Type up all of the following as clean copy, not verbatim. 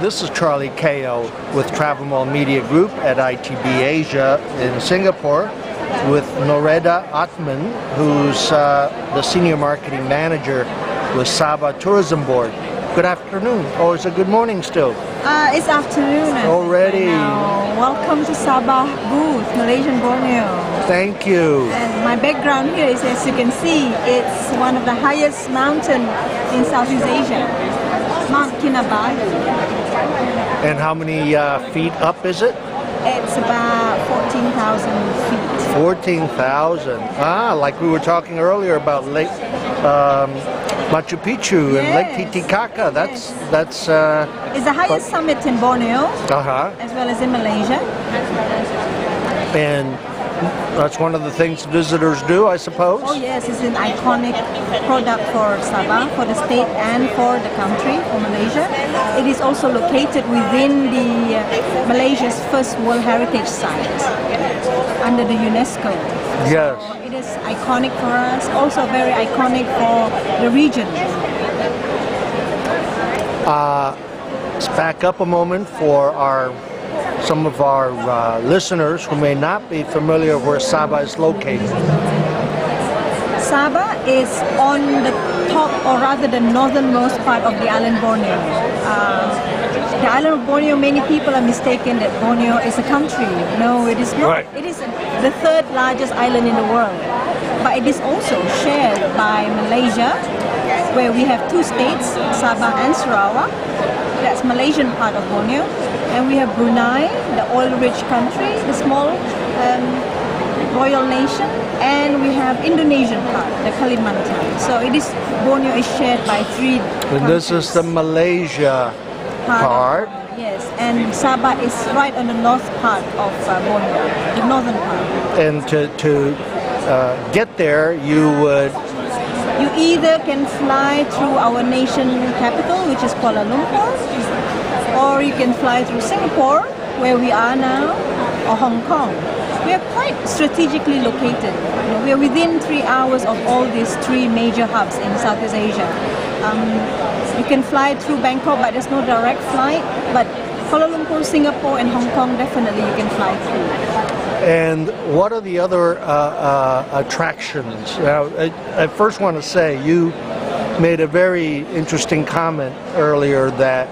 This is Charlie Kao with Travel Mall Media Group at ITB Asia in Singapore with Noredah Othman, who's the Senior Marketing Manager with Sabah Tourism Board. Good afternoon, or is it good morning still? It's afternoon already. Welcome to Sabah booth, Malaysian Borneo. Thank you. And my background here is, as you can see, it's one of the highest mountains in Southeast Asia, Mount Kinabalu. And how many feet up is it? It's about 14,000 feet. 14,000. Like we were talking earlier about Lake Machu Picchu and Lake Titicaca. That's it's the highest summit in Borneo, as well as in Malaysia. And that's one of the things visitors do, I suppose? Oh yes, it's an iconic product for Sabah, for the state and for the country, for Malaysia. It is also located within the Malaysia's first World Heritage Site under the UNESCO. Yes. So it is iconic for us, also very iconic for the region. Let's back up a moment for some of our listeners who may not be familiar where Sabah is located. Sabah is on the top, or rather the northernmost part of the island Borneo. The island of Borneo, many people are mistaken that Borneo is a country. No, it is not. Right. It is the third largest island in the world. But it is also shared by Malaysia, where we have two states, Sabah and Sarawak. That's Malaysian part of Borneo. And we have Brunei, the oil-rich country, the small royal nation, and we have Indonesian part, the Kalimantan. So Borneo is shared by three countries. And this is the Malaysia part. Yes, and Sabah is right on the north part of Borneo, the northern part. And to get there, you either can fly through our nation capital, which is Kuala Lumpur, or you can fly through Singapore, where we are now, or Hong Kong. We are quite strategically located. We are within 3 hours of all these three major hubs in Southeast Asia. You can fly through Bangkok, but there's no direct flight. But Kuala Lumpur, Singapore, and Hong Kong, definitely you can fly through. And what are the other attractions? Now, I first want to say you made a very interesting comment earlier that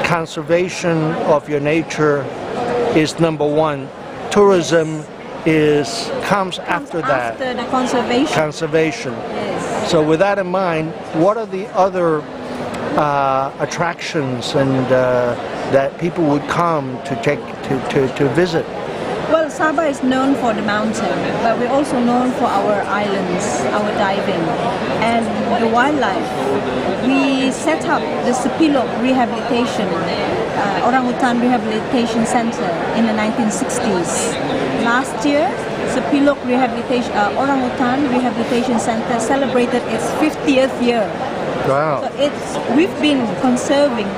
conservation of your nature is number one. Tourism comes after that. After the conservation. Conservation. Yes. So with that in mind, what are the other attractions and that people would come to visit? Well, Sabah is known for the mountain, but we're also known for our islands, our diving, and the wildlife. We set up the Sepilok Rehabilitation, Orangutan Rehabilitation Center in the 1960s. Last year, Sepilok Orangutan Rehabilitation Center celebrated its 50th year. Wow. So we've been conserving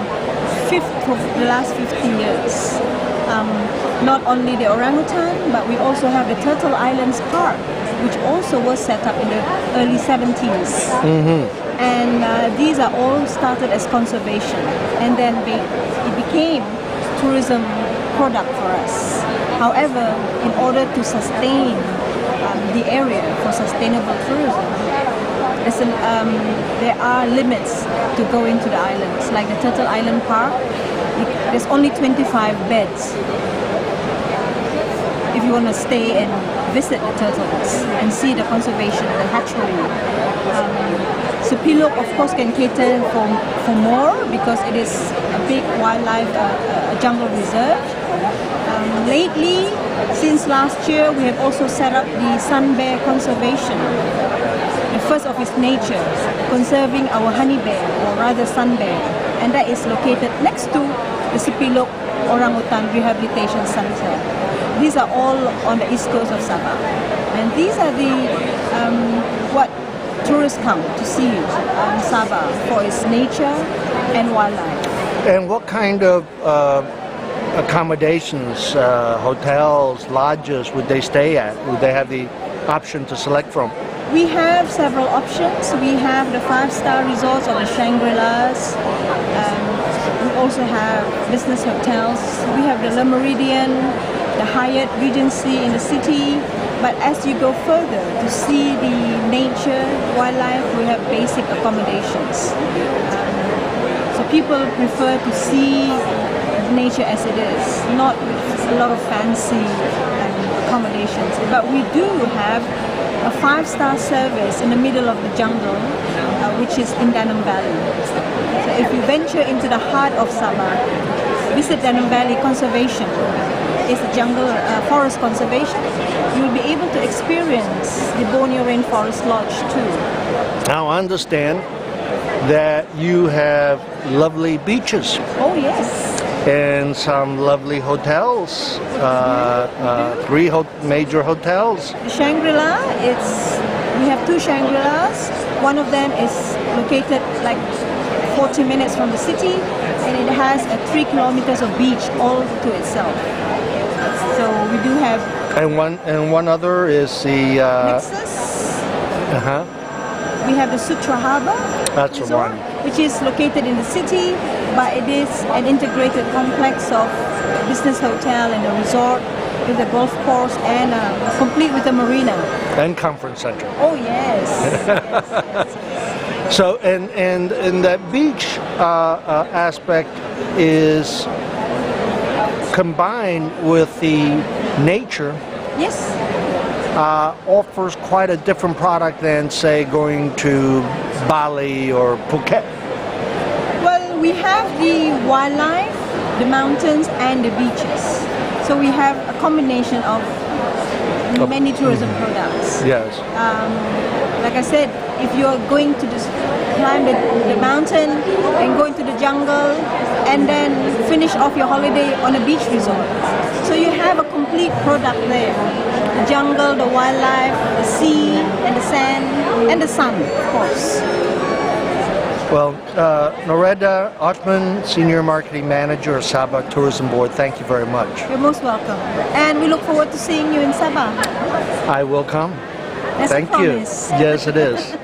for the last 50 years. Not only the orangutan, but we also have the Turtle Islands Park, which also was set up in the early 70s. And these are all started as conservation, and then it became tourism product for us. However, in order to sustain the area for sustainable tourism, there are limits to go into the islands. Like the Turtle Island Park, there's only 25 beds. If you want to stay and visit the turtles and see the conservation, the hatchery. Sepilok, of course, can cater for more because it is a big wildlife, a jungle reserve. Lately, since last year, we have also set up the sun bear conservation, the first of its nature, conserving our honey bear, or rather sun bear, and that is located next to the Sepilok Orangutan Rehabilitation Center. These are all on the east coast of Sabah, and these are what tourists come to see Sabah for its nature and wildlife. And what kind of accommodations, hotels, lodges would they stay at? Would they have the option to select from? We have several options. We have the 5-star resorts or the Shangri-Las. We also have business hotels. We have the Le Méridien, the Hyatt Regency in the city. But as you go further to see the nature, wildlife, we have basic accommodations. So people prefer to see nature as it is, not with a lot of fancy accommodations. But we do have a 5-star service in the middle of the jungle, which is in Danang Valley. So if you venture into the heart of Sabah, visit Danang Valley Conservation. It's a jungle forest conservation. You'll be able to experience the Borneo Rainforest Lodge too. Now I understand that you have lovely beaches. Oh yes. And some lovely hotels, 3 major hotels. The Shangri-La, we have 2 Shangri-Las. One of them is located like 40 minutes from the city, and it has 3 kilometers of beach all to itself. So we do have. And one other is the Nexus. We have the Sutra Harbor. That's the resort, one. Which is located in the city, but it is an integrated complex of business hotel and a resort with a golf course and complete with a marina. And conference center. Oh yes. So and that beach aspect is combined with the nature. Yes. Offers quite a different product than, say, going to Bali or Phuket. Well, we have the wildlife, the mountains, and the beaches. So we have a combination of many tourism products. Yes. Like I said, if you're going to climb the mountain and go into the jungle and then finish off your holiday on a beach resort. So you have a complete product there. The jungle, the wildlife, the sea, and the sand, and the sun, of course. Well, Noredah Othman, Senior Marketing Manager of Sabah Tourism Board, thank you very much. You're most welcome. And we look forward to seeing you in Sabah. I will come. That's a Thank you. promise. Yes, it is.